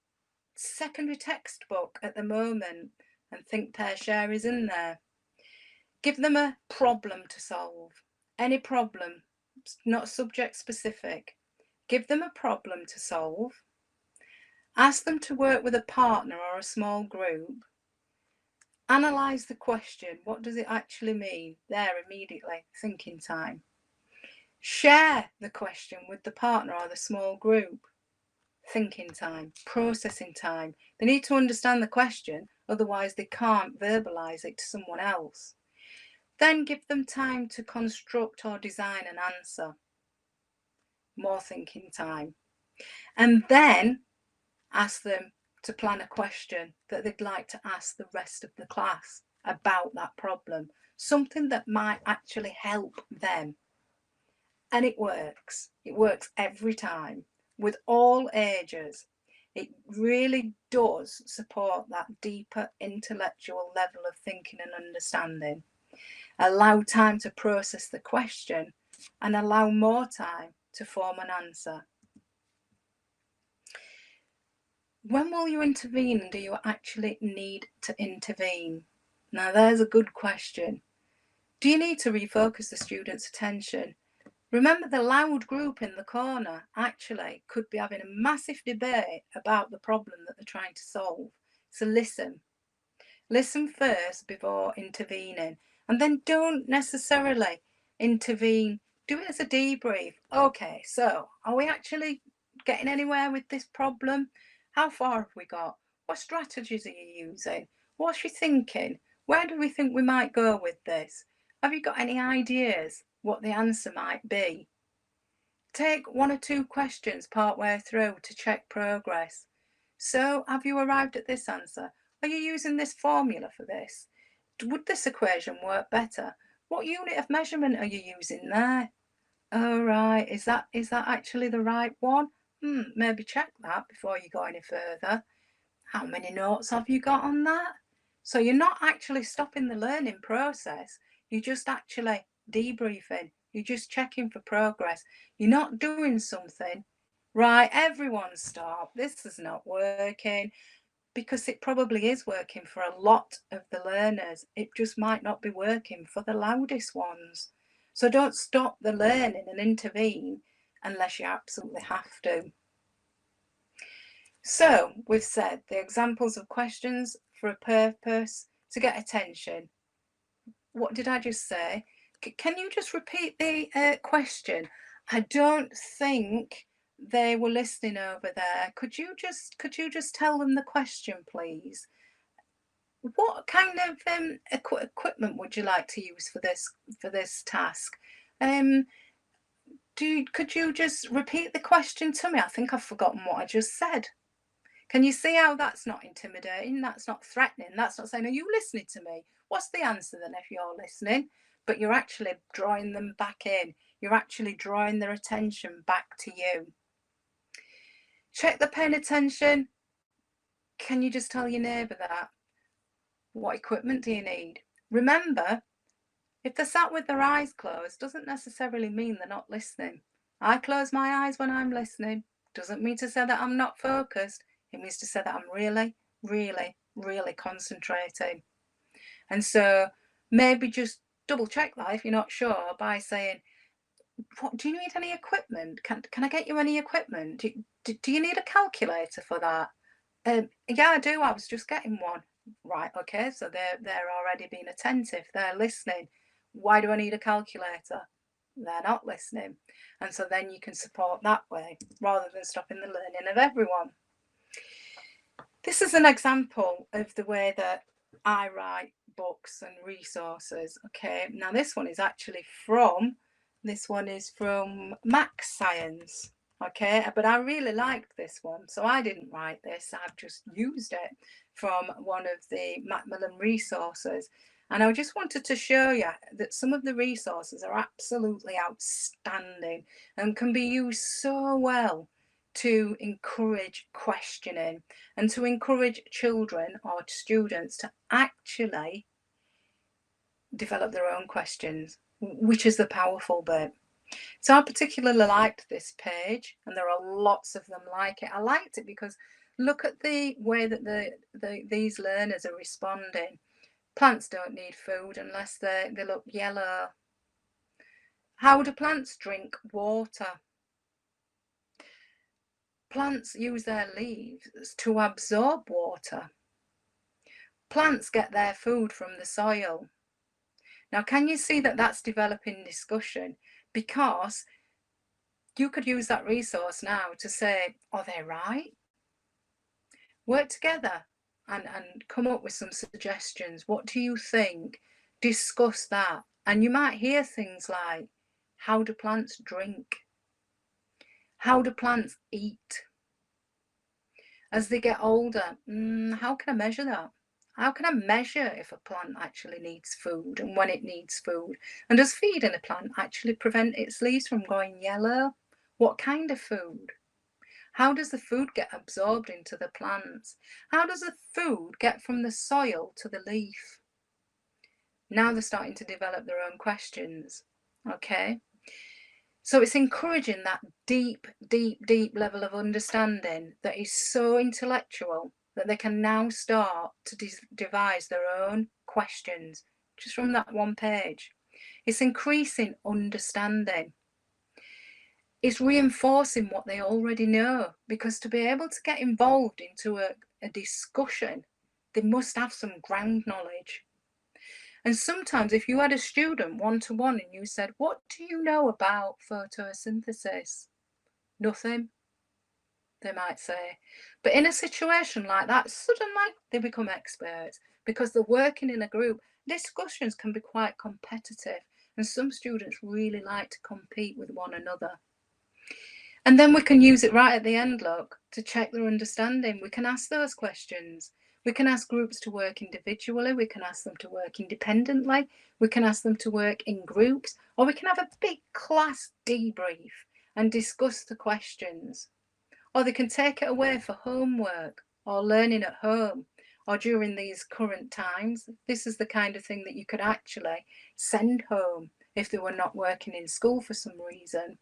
secondary textbook at the moment, and think, pair, share is in there. Give them a problem to solve. Any problem, not subject specific. Give them a problem to solve. Ask them to work with a partner or a small group. Analyse the question. What does it actually mean? There, immediately, thinking time. Share the question with the partner or the small group. Thinking time, processing time. They need to understand the question, otherwise they can't verbalise it to someone else. Then give them time to construct or design an answer. More thinking time. And then ask them to plan a question that they'd like to ask the rest of the class about that problem, something that might actually help them. And it works every time with all ages. It really does support that deeper intellectual level of thinking and understanding. Allow time to process the question and allow more time to form an answer. When will you intervene, and do you actually need to intervene? Now, there's a good question. Do you need to refocus the student's attention? Remember, the loud group in the corner actually could be having a massive debate about the problem that they're trying to solve. So listen. Listen first before intervening, and then don't necessarily intervene. Do it as a debrief. Okay, so are we actually getting anywhere with this problem? How far have we got? What strategies are you using? What's your thinking? Where do we think we might go with this? Have you got any ideas what the answer might be? Take 1 or 2 questions part way through to check progress. So, have you arrived at this answer? Are you using this formula for this? Would this equation work better? What unit of measurement are you using there? Oh, right, is that actually the right one? Maybe check that before you go any further. How many notes have you got on that? So you're not actually stopping the learning process. You're just actually debriefing. You're just checking for progress. You're not doing something. Right, everyone stop. This is not working, because it probably is working for a lot of the learners. It just might not be working for the loudest ones. So don't stop the learning and intervene unless you absolutely have to. So we've said the examples of questions for a purpose to get attention. What did I just say? Can you just repeat the question? I don't think they were listening over there. Could you just tell them the question, please? What kind of equipment would you like to use for this task? Could you just repeat the question to me? I think I've forgotten what I just said. Can you see how that's not intimidating? That's not threatening. That's not saying, are you listening to me? What's the answer then if you're listening? But you're actually drawing them back in. You're actually drawing their attention back to you. Check they're paying attention. Can you just tell your neighbour that? What equipment do you need? Remember, if they're sat with their eyes closed, doesn't necessarily mean they're not listening. I close my eyes when I'm listening. Doesn't mean to say that I'm not focused. It means to say that I'm really, really, really concentrating. And so maybe just double check that if you're not sure by saying, what, do you need any equipment? Can I get you any equipment? Do you need a calculator for that? Yeah, I do. I was just getting one. Right, okay, so they're already being attentive. They're listening. Why do I need a calculator? They're not listening. And so then you can support that way rather than stopping the learning of everyone. This is an example of the way that I write books and resources. Okay, now this one is from Max Science. Okay, but I really liked this one, so I didn't write this. I've just used it from one of the Macmillan resources. And I just wanted to show you that some of the resources are absolutely outstanding and can be used so well to encourage questioning and to encourage children or students to actually develop their own questions, which is the powerful bit. So I particularly liked this page, and there are lots of them like it. I liked it because look at the way that these learners are responding. Plants don't need food unless they look yellow. How do plants drink water? Plants use their leaves to absorb water. Plants get their food from the soil. Now, can you see that that's developing discussion? Because you could use that resource now to say, are they right? Work together and come up with some suggestions. What do you think? Discuss that. And you might hear things like, how do plants drink? How do plants eat? As they get older, how can I measure that? How can I measure if a plant actually needs food and when it needs food? And does feeding a plant actually prevent its leaves from going yellow? What kind of food? How does the food get absorbed into the plants? How does the food get from the soil to the leaf? Now they're starting to develop their own questions, okay? So it's encouraging that deep, deep, deep level of understanding that is so intellectual that they can now start to devise their own questions just from that one page. It's increasing understanding. It's reinforcing what they already know, because to be able to get involved into a discussion, they must have some ground knowledge. And sometimes if you had a student one-to-one and you said, what do you know about photosynthesis? Nothing, they might say. But in a situation like that, suddenly they become experts because they're working in a group. Discussions can be quite competitive, and some students really like to compete with one another. And then we can use it right at the end, look, to check their understanding. We can ask those questions. We can ask groups to work individually. We can ask them to work independently. We can ask them to work in groups, or we can have a big class debrief and discuss the questions. Or they can take it away for homework or learning at home, or during these current times. This is the kind of thing that you could actually send home if they were not working in school for some reason.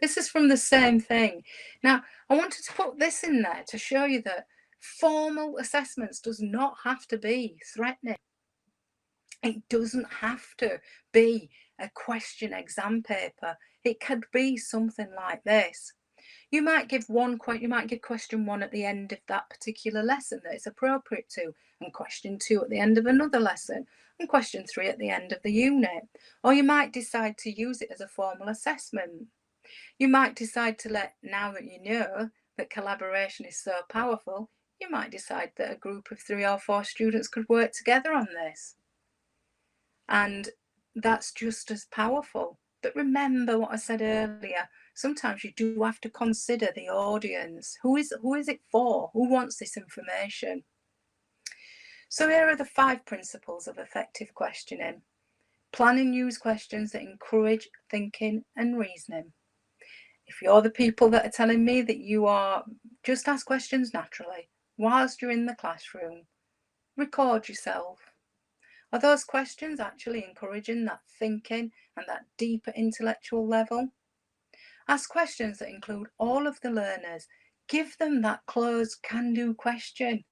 This is from the same thing. Now, I wanted to put this in there to show you that formal assessments does not have to be threatening. It doesn't have to be a question exam paper. It could be something like this. You might give question 1 at the end of that particular lesson that it's appropriate to, and question 2 at the end of another lesson, and question 3 at the end of the unit. Or you might decide to use it as a formal assessment. You might decide to now that you know that collaboration is so powerful, you might decide that a group of 3 or 4 students could work together on this. And that's just as powerful. But remember what I said earlier, sometimes you do have to consider the audience. Who is it for? Who wants this information? So here are the 5 principles of effective questioning. Plan and use questions that encourage thinking and reasoning. If you're the people that are telling me that you are, just ask questions naturally whilst you're in the classroom. Record yourself. Are those questions actually encouraging that thinking and that deeper intellectual level? Ask questions that include all of the learners. Give them that closed can-do question.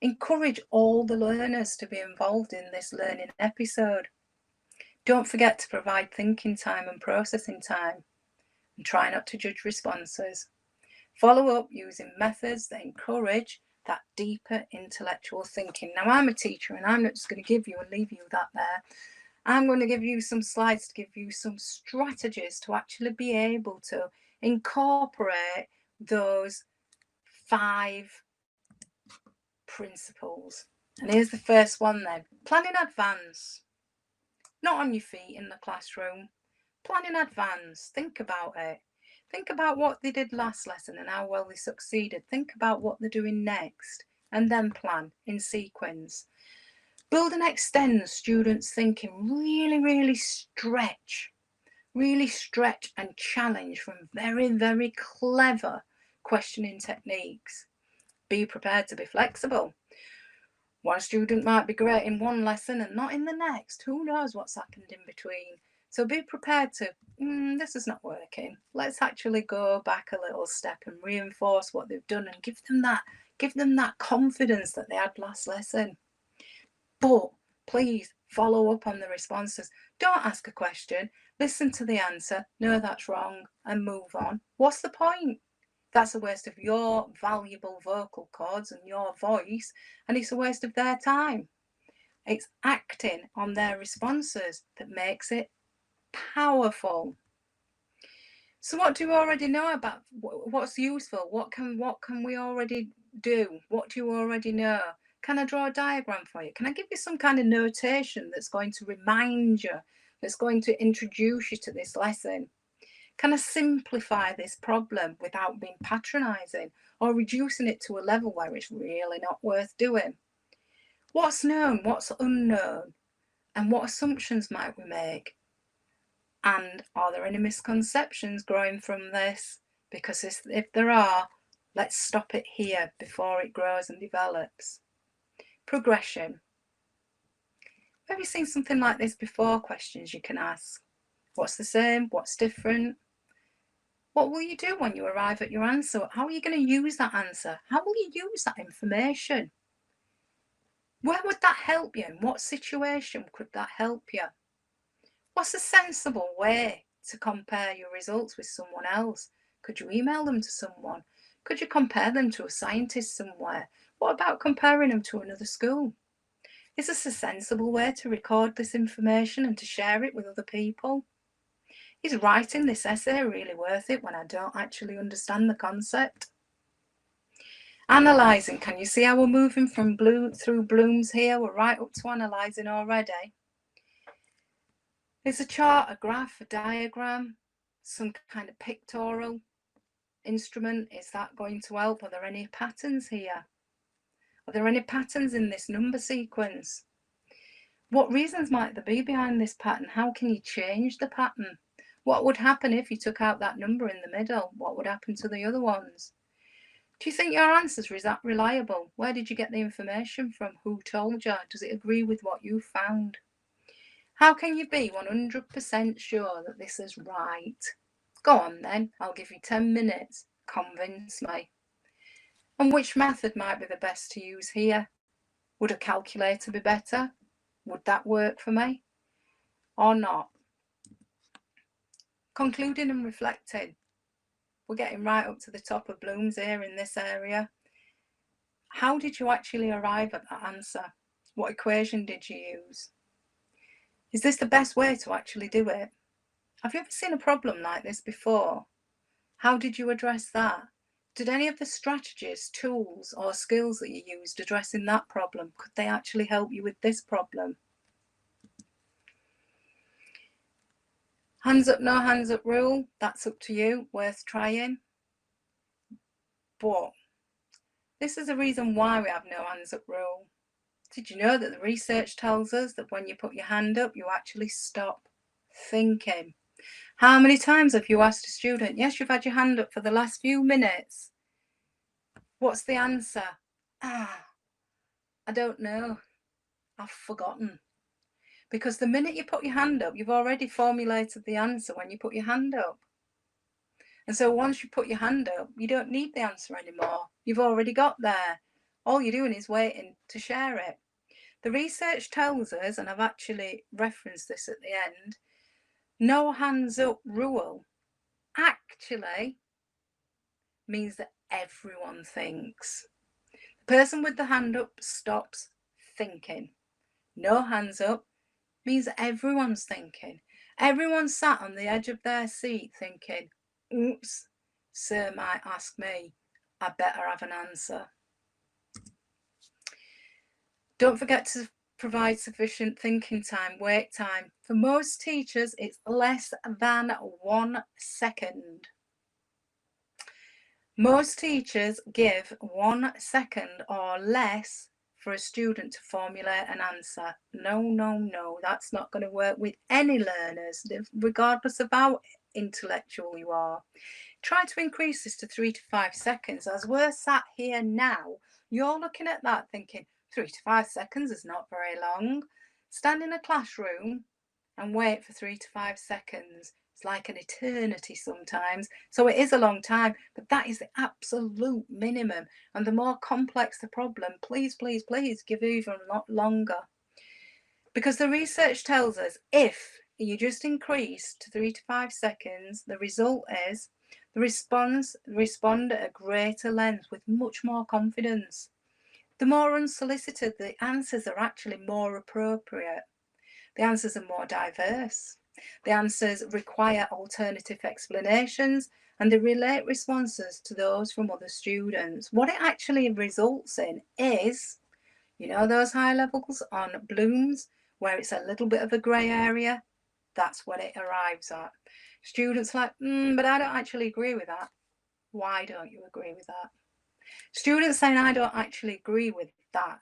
Encourage all the learners to be involved in this learning episode. Don't forget to provide thinking time and processing time. And try not to judge responses. Follow up using methods that encourage that deeper intellectual thinking. Now, I'm a teacher and I'm not just going to give you and leave you that there. I'm going to give you some slides to give you some strategies to actually be able to incorporate those 5 principles. And here's the first one then. Plan in advance. Not on your feet in the classroom. Plan in advance. Think about it. Think about what they did last lesson and how well they succeeded. Think about what they're doing next and then plan in sequence. Build and extend students' thinking. Really stretch and challenge from very, very clever questioning techniques. Be prepared to be flexible. One student might be great in one lesson and not in the next. Who knows what's happened in between? So be prepared to, this is not working. Let's actually go back a little step and reinforce what they've done and give them that confidence that they had last lesson. But please follow up on the responses. Don't ask a question, listen to the answer, no, that's wrong, and move on. What's the point? That's a waste of your valuable vocal cords and your voice, and it's a waste of their time. It's acting on their responses that makes it powerful. So what do you already know about what's useful? What can we already do? What do you already know? Can I draw a diagram for you? Can I give you some kind of notation that's going to remind you, that's going to introduce you to this lesson? Can I simplify this problem without being patronising or reducing it to a level where it's really not worth doing? What's known? What's unknown? And what assumptions might we make? And are there any misconceptions growing from this? Because if there are, let's stop it here before it grows and develops. Progression. Have you seen something like this before? Questions you can ask. What's the same? What's different? What will you do when you arrive at your answer? How are you going to use that answer? How will you use that information? Where would that help you? In what situation could that help you? What's a sensible way to compare your results with someone else? Could you email them to someone? Could you compare them to a scientist somewhere? What about comparing them to another school? Is this a sensible way to record this information and to share it with other people? Is writing this essay really worth it when I don't actually understand the concept? Analysing. Can you see how we're moving from through Bloom's here? We're right up to analysing already. Is a chart, a graph, a diagram, some kind of pictorial instrument? Is that going to help? Are there any patterns here? Are there any patterns in this number sequence? What reasons might there be behind this pattern? How can you change the pattern? What would happen if you took out that number in the middle? What would happen to the other ones? Do you think your answers are that reliable? Where did you get the information from? Who told you? Does it agree with what you found? How can you be 100% sure that this is right? Go on then, I'll give you 10 minutes. Convince me. And which method might be the best to use here? Would a calculator be better? Would that work for me? Or not? Concluding and reflecting. We're getting right up to the top of Bloom's here in this area. How did you actually arrive at that answer? What equation did you use? Is this the best way to actually do it? Have you ever seen a problem like this before? How did you address that? Did any of the strategies, tools, or skills that you used addressing that problem, could they actually help you with this problem? Hands up, no hands up rule, that's up to you, worth trying. But this is the reason why we have no hands up rule. Did you know that the research tells us that when you put your hand up, you actually stop thinking? How many times have you asked a student, yes, you've had your hand up for the last few minutes. What's the answer? I don't know. I've forgotten. Because the minute you put your hand up, you've already formulated the answer when you put your hand up. And so once you put your hand up, you don't need the answer anymore. You've already got there. All you're doing is waiting to share it. The research tells us, and I've actually referenced this at the end, no hands up rule actually means that everyone thinks. The person with the hand up stops thinking. No hands up means that everyone's thinking. Everyone's sat on the edge of their seat thinking, oops, sir might ask me, I better have an answer. Don't forget to provide sufficient thinking time, wait time. For most teachers, it's less than 1 second. Most teachers give 1 second or less for a student to formulate an answer. No, that's not going to work with any learners, regardless of how intellectual you are. Try to increase this to 3 to 5 seconds. As we're sat here now, you're looking at that thinking 3 to 5 seconds is not very long. Stand in a classroom and wait for 3 to 5 seconds. It's like an eternity sometimes. So it is a long time, but that is the absolute minimum. And the more complex the problem, please give even a lot longer. Because the research tells us if you just increase to 3 to 5 seconds, the result is the respond at a greater length with much more confidence. The more unsolicited the answers are actually more appropriate. The answers are more diverse. The answers require alternative explanations and they relate responses to those from other students. What it actually results in is, you know, those high levels on Bloom's where it's a little bit of a grey area, that's what it arrives at. Students like, but I don't actually agree with that. Why don't you agree with that? Students saying I don't actually agree with that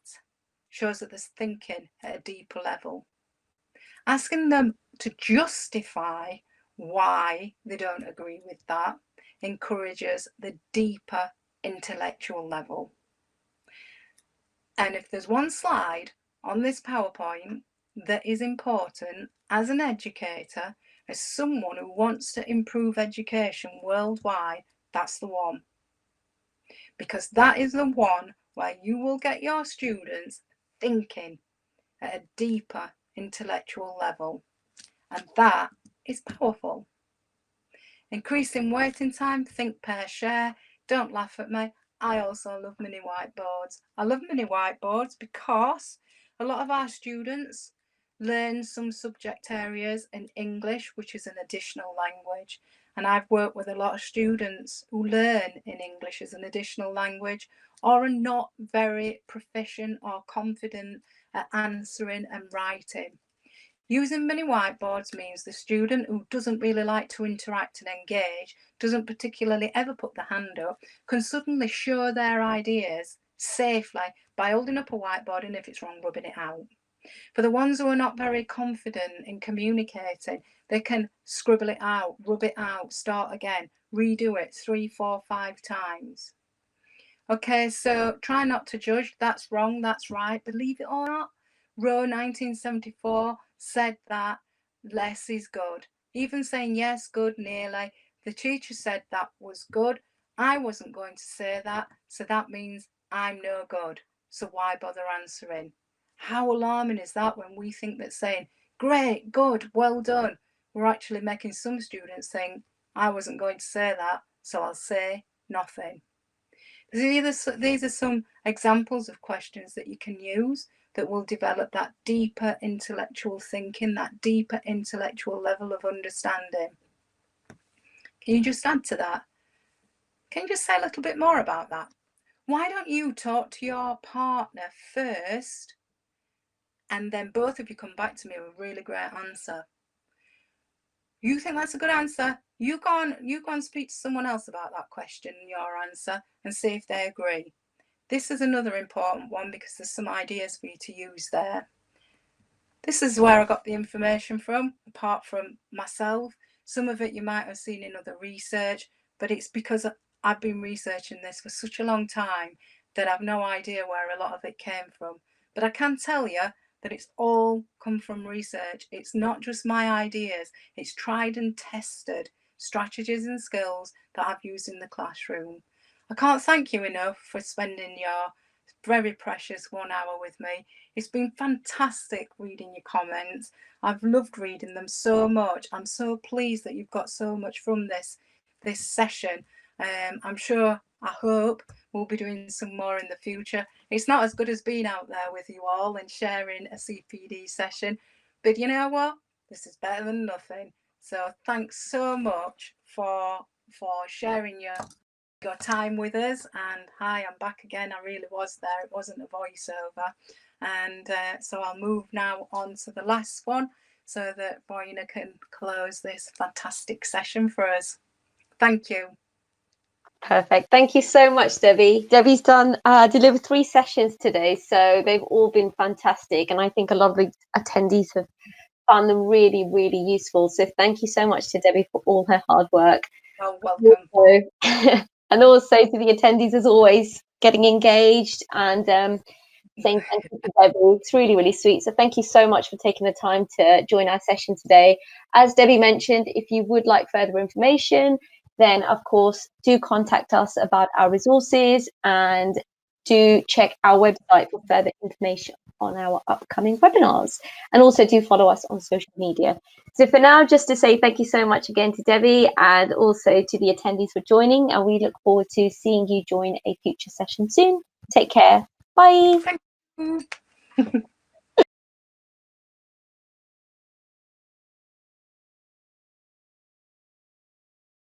shows that there's thinking at a deeper level. Asking them to justify why they don't agree with that encourages the deeper intellectual level. And if there's one slide on this PowerPoint that is important as an educator, as someone who wants to improve education worldwide, that's the one. Because that is the one where you will get your students thinking at a deeper intellectual level. And that is powerful. Increasing waiting time, think, pair, share. Don't laugh at me. I also love mini whiteboards. I love mini whiteboards because a lot of our students learn some subject areas in English, which is an additional language. And I've worked with a lot of students who learn in English as an additional language or are not very proficient or confident at answering and writing. Using mini whiteboards means the student who doesn't really like to interact and engage, doesn't particularly ever put the hand up, can suddenly show their ideas safely by holding up a whiteboard and if it's wrong, rubbing it out. For the ones who are not very confident in communicating, they can scribble it out, rub it out, start again, redo it 3, 4, 5 times. Okay, so try not to judge. That's wrong, that's right. Believe it or not, Roe 1974 said that less is good. Even saying yes, good, nearly. The teacher said that was good. I wasn't going to say that, so that means I'm no good. So why bother answering? How alarming is that when we think that saying, great, good, well done, we're actually making some students think, I wasn't going to say that, so I'll say nothing. These are some examples of questions that you can use that will develop that deeper intellectual thinking, that deeper intellectual level of understanding. Can you just add to that? Can you just say a little bit more about that? Why don't you talk to your partner first and then both of you come back to me with a really great answer? You think that's a good answer? You go and speak to someone else about that question and your answer and see if they agree. This is another important one because there's some ideas for you to use there. This is where I got the information from, apart from myself. Some of it you might have seen in other research, but it's because I've been researching this for such a long time that I've no idea where a lot of it came from. But I can tell you that it's all come from research. It's not just my ideas, it's tried and tested strategies and skills that I've used in the classroom. I can't thank you enough for spending your very precious 1 hour with me. It's been fantastic reading your comments. I've loved reading them so much. I'm so pleased that you've got so much from this session. I'm sure, I hope, we'll be doing some more in the future. It's not as good as being out there with you all and sharing a CPD session, but you know what? This is better than nothing. So thanks so much for sharing your time with us. And hi, I'm back again. I really was there. It wasn't a voiceover. And so I'll move now on to the last one so that Boyna can close this fantastic session for us. Thank you.
Perfect. Thank you so much, Debbie. Debbie's delivered 3 sessions today, so they've all been fantastic. And I think a lot of the attendees have found them really, really useful. So thank you so much to Debbie for all her hard work.
Oh, welcome.
And also to the attendees, as always, getting engaged and saying thank you to Debbie. It's really, really sweet. So thank you so much for taking the time to join our session today. As Debbie mentioned, if you would like further information, then of course do contact us about our resources and do check our website for further information on our upcoming webinars, and also do follow us on social media. So for now, just to say thank you so much again to Debbie and also to the attendees for joining, and we look forward to seeing you join a future session soon. Take care. Bye.
Thank you.